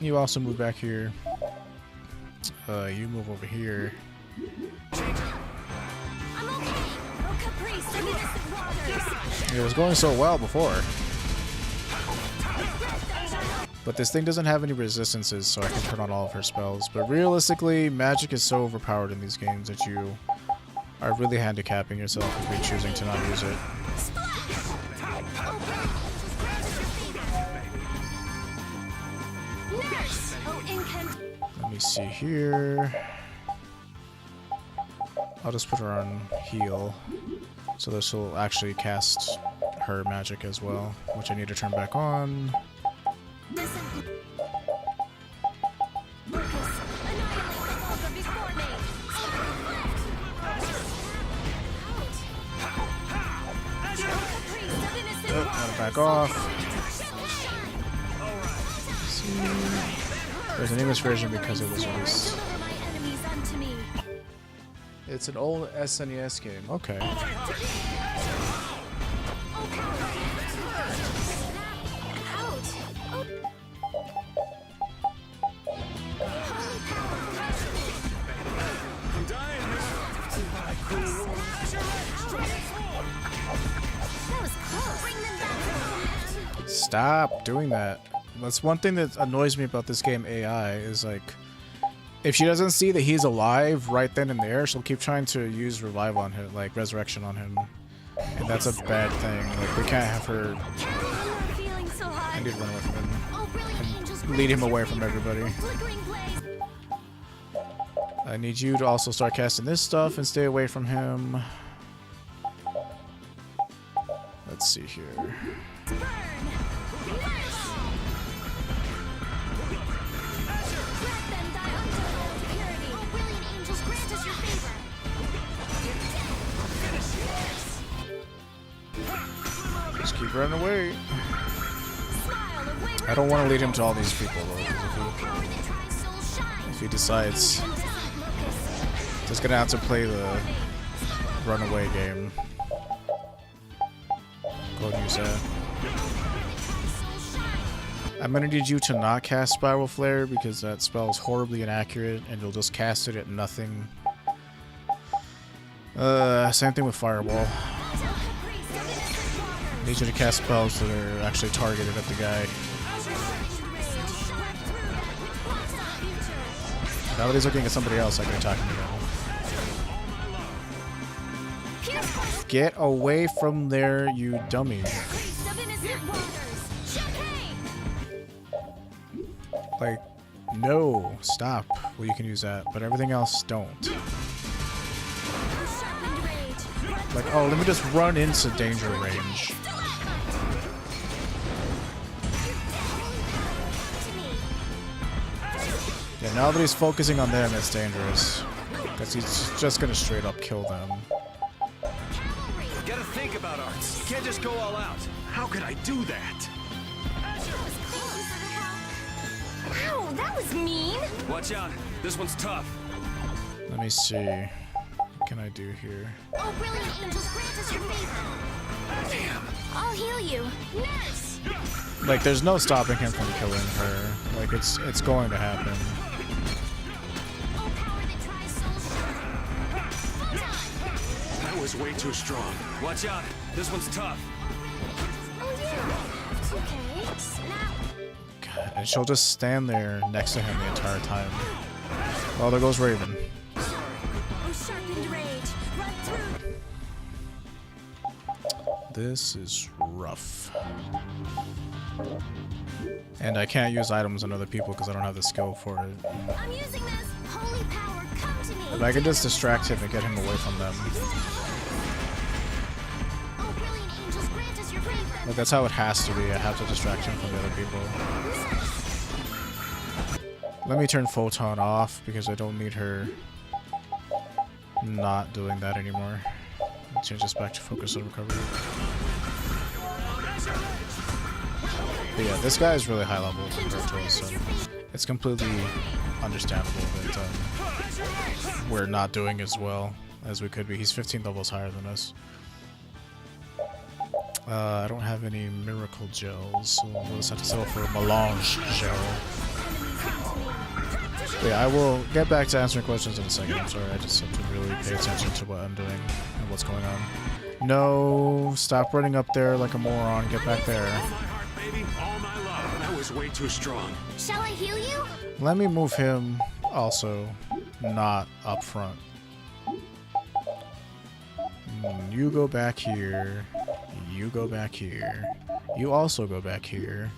You also move back here. You move over here. It was going so well before. But this thing doesn't have any resistances, so I can turn on all of her spells. But realistically, magic is so overpowered in these games that you are really handicapping yourself if you're choosing to not use it. Let me see here. I'll just put her on heal. So this will actually cast her magic as well, which I need to turn back on. Back off. There's an English version because it was released. It's an old SNES game. Okay. Stop doing that. That's one thing that annoys me about this game AI is like, if she doesn't see that he's alive right then and there, she'll keep trying to use revive on him, like resurrection on him. And that's a bad thing. Like, we can't have her. I need to run away from him and lead him away from everybody. I need you to also start casting this stuff and stay away from him. Let's see here. Just keep running away. I don't want to lead him to all these people though, because if he decides, he's gonna have to play the runaway game. Go and use that. I'm gonna need you to not cast Spiral Flare because that spell is horribly inaccurate and you'll just cast it at nothing. Same thing with Fireball. I need you to cast spells that are actually targeted at the guy. Now that he's looking at somebody else, I can attack him again. Get away from there, you dummy. Like, no, stop. Well, you can use that, but everything else don't. Like, oh, let me just run into danger range. Yeah, now that he's focusing on them, it's dangerous. Because he's just gonna straight up kill them. You gotta think about arts. You can't just go all out. How could I do that? Ow, that was mean. Watch out. This one's tough. Let me see. What can I do here? Oh, brilliant angels, grant us your favor. Damn. I'll heal you. Nurse! Like, there's no stopping him from killing her. Like, it's going to happen. That was way too strong. Watch out. This one's tough. Oh, yeah. Okay. Snap. God, and she'll just stand there next to him the entire time. Oh, there goes Raven. Oh, sharpened rage. Run through. This is rough. And I can't use items on other people because I don't have the skill for it. I'm using this. Holy power, come to me. If I can just distract him and get him away from them. Oh, brilliant angels, grant us your favor. Like, that's how it has to be. I have to distract him from the other people. Let me turn Photon off because I don't need her not doing that anymore. Change this back to focus on recovery. But yeah, this guy is really high level compared to us, so it's completely understandable that we're not doing as well as we could be. He's 15 levels higher than us. I don't have any miracle gels, so we'll just have to settle for a melange gel. But yeah, I will get back to answering questions in a second. I'm sorry, I just have to really pay attention to what I'm doing and what's going on. No, stop running up there like a moron. Get back there. All my heart, baby. All my love. That was way too strong. Shall I heal you? Let me move him also not up front. You go back here. You go back here. You also go back here.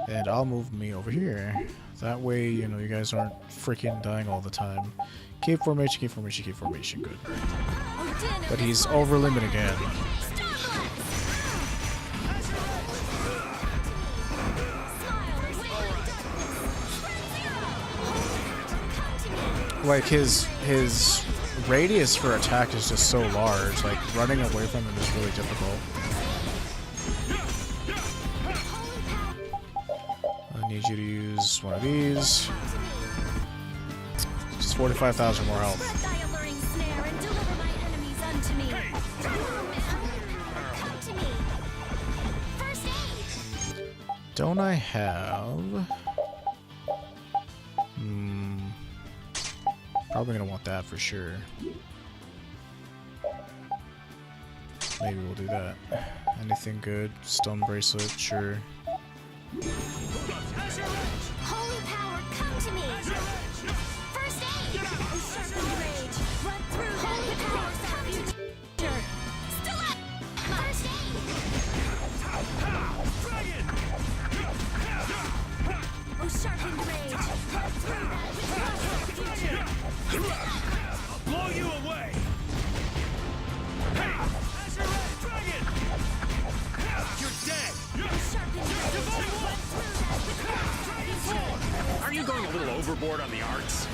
And I'll move me over here. That way, you know, you guys aren't freaking dying all the time. Keep formation, keep formation, keep formation. Good. But he's over limit again. Like his radius for attack is just so large. Like running away from him is really difficult. I need you to use one of these. Just 45,000 more health. Don't I have? Probably gonna want that for sure. Maybe we'll do that. Anything good? Stone bracelet, sure. Holy power, come to me. First aid. Sharpened rage. Run through. Holy power, future. Still up. First aid. Oh, sharpened rage. Run through. Future. I'll blow you away. Hey, Azure Dragon. You're dead. Sharpened rage. Are you going a little overboard on the arts?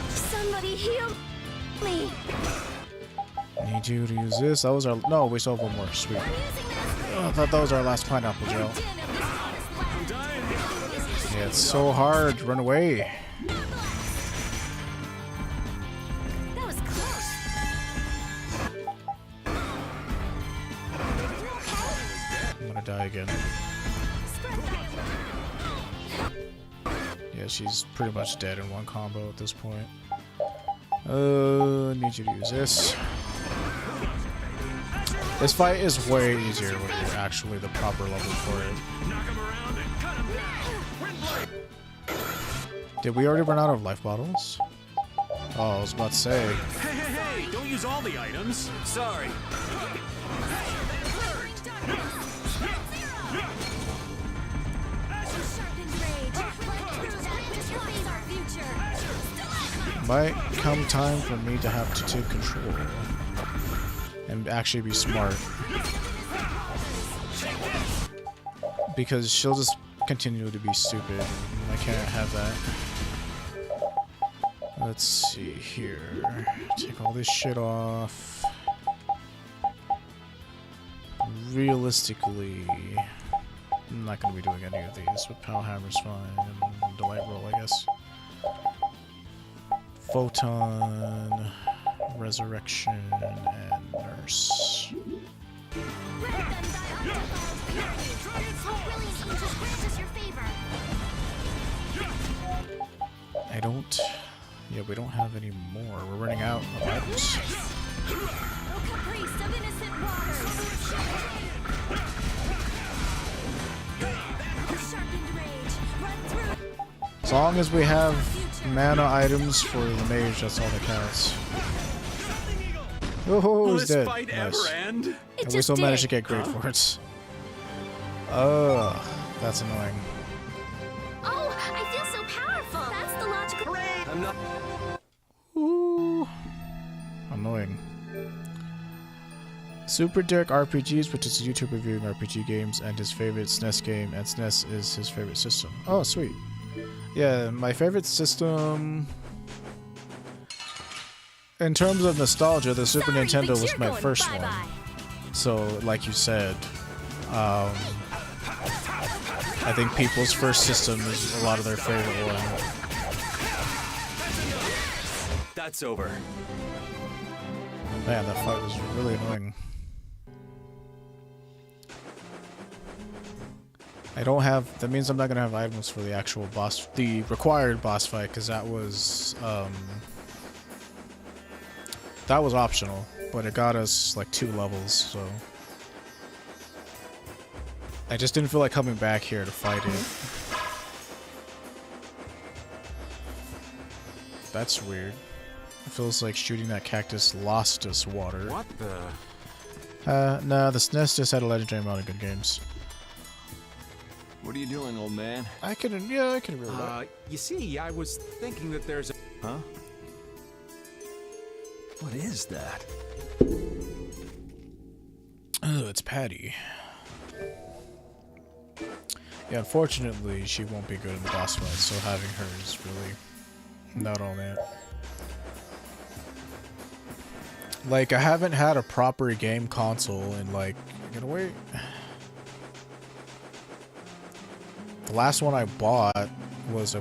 Somebody heal me. Need you to use this. That was our. No, we still have one more. Sweet. Oh, I thought that was our last pineapple gel. I'm dying. Yeah, it's so hard. Run away. That was close. I'm gonna die again. Yeah, she's pretty much dead in one combo at this point. Need you to use this. This fight is way easier when you're actually the proper level for it. Knock him around and cut him down. Windblade. Did we already run out of life bottles? Oh, I was about to say. Hey, don't use all the items. Sorry. Might come time for me to have to take control and actually be smart, because she'll just continue to be stupid. I can't have that. Let's see here. Take all this shit off. Realistically, I'm not going to be doing any of these, but Power Hammer's fine, and Delight Roll, I guess. Photon, Resurrection, and Nurse. I don't... Yeah, we don't have any more. We're running out of items. As long as we have mana items for the mage, that's all that counts. Oh, he's dead. Fight Nice. ever end? And we still managed to get great for it. That's annoying. Oh, I feel so powerful. That's the logical. I'm not. Ooh. Annoying. Super Derek RPGs, which is a YouTube reviewing RPG games, and his favorite SNES game, and SNES is his favorite system. Oh, sweet. Yeah, my favorite system... In terms of nostalgia, the Super Nintendo was my first one. So, like you said, I think people's first system is a lot of their favorite one. That's over. Man, that fight was really annoying. I don't have. That means I'm not gonna have items for the actual boss, the required boss fight, because that was optional, but it got us like 2 levels. So I just didn't feel like coming back here to fight it. That's weird. It feels like shooting that cactus lost us water. What the? Nah, the SNES just had a legendary amount of good games. What are you doing, old man? I can really that. You see, I was thinking that there's a... Huh? What is that? Oh, it's Patty. Yeah, unfortunately, she won't be good in the boss fight, so having her is really not all that. Like, I haven't had a proper game console in, like... Get away. The last one I bought was a